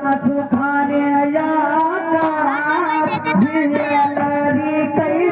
सुखाने कई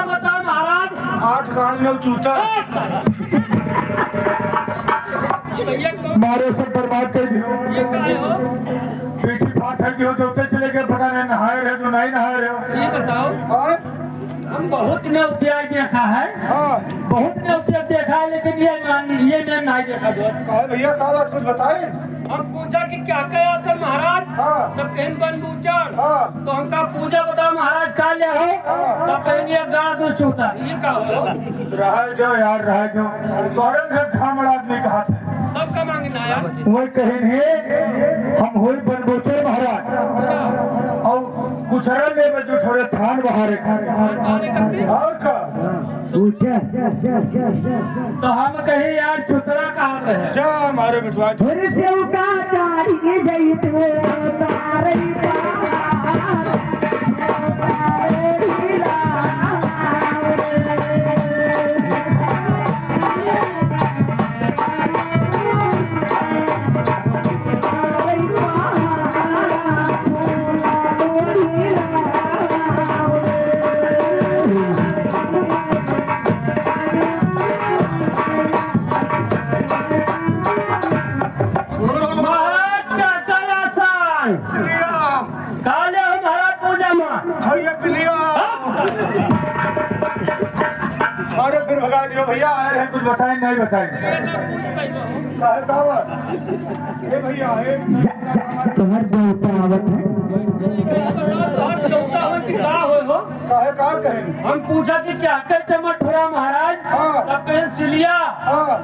बताओ महाराज। 8 कान में चूता मारे सब बर्बाद कर दियो। ये काहे हो? बेटी बात है कि हो तो उसे चले गए, पता नहीं नहाए रहे तो नहीं नहाए रहे। ये बताओ, हम बहुत नौतिया देखा है, बहुत नौतिया देखा है, लेकिन ये मैं नहीं देखा दोस्त। कहे भैया का बात कुछ बताए। हम पूछा कि क्या कहे चल महाराज, तब कहीं बन बूचर, तो हमका पूजा बताओ महाराज का ले हो, तब कहेंगे गा दो चूता। ये का हो? रह जाओ यार, रह जाओ। गौरव से धामड़ आदमी कहा था, तब का मांगना यार। वही कहेंगे हम होई बनबोचर महाराज और कुछरल ले जो थोड़े थान बहारे और का तो हम कहे यार चुतरा कहाँ रहे। जा हमारे बिठवा फिर से उतारी गई तो तारी अरे फिर भगा दियो भैया। आ रहे हैं कुछ बताए नहीं बताए। ए भैया तुम्हारे बहुत आवत है। काहे का कहें। हम पूछा कि क्या कर चमट हुआ महाराज, तब कहें सिलिया,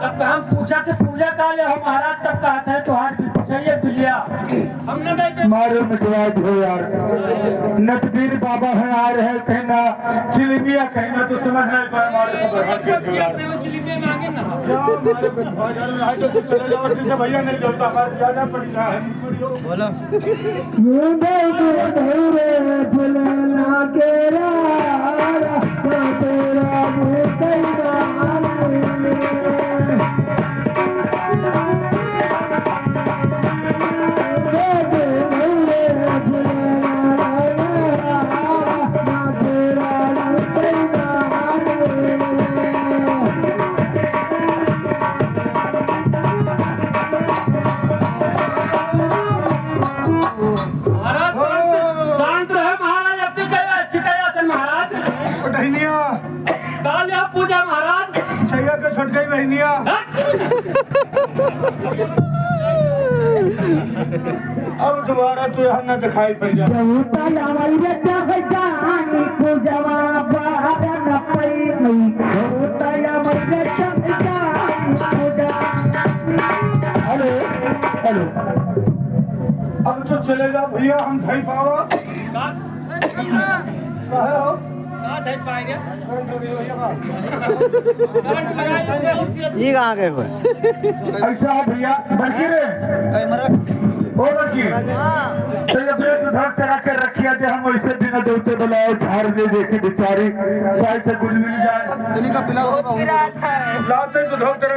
तब हम पूछा कि पूजा का ले हो महाराज, तब कहते हैं तुहार चाहिए बिलिया। हमने नहीं मारो मिटवा दो यार। नटवीर बाबा है आ रहे कहना चिलमिया कहना तो समझ नहीं पाए। मारे सब हट के दो यार। चिलिबे मांगे ना हमारे बिठवा जाना है तो चले जाओ। ठीक है भैया, नहीं जाता हमारे ज्यादा पड़ेगा है। बोलो फुलना केरा तेरा पूजा महाराज। छैया के छुट गई बहनिया। अब दोबारा तो यहाँ न दिखाई पड़ जाए। हेलो हेलो, अब तो चले जाओ भैया, हम धई पावा। कहे हो ये कहाँ गए हुए? ऐसा भैया बल्कि रे ओ बल्कि चलो ब्रेक धर करा के रखिया थे। हम वैसे बिना देवते बुलाओ झाड़ दे देखे बेचारी शायद से कुछ मिल जाए। का पिला लाते तो धोते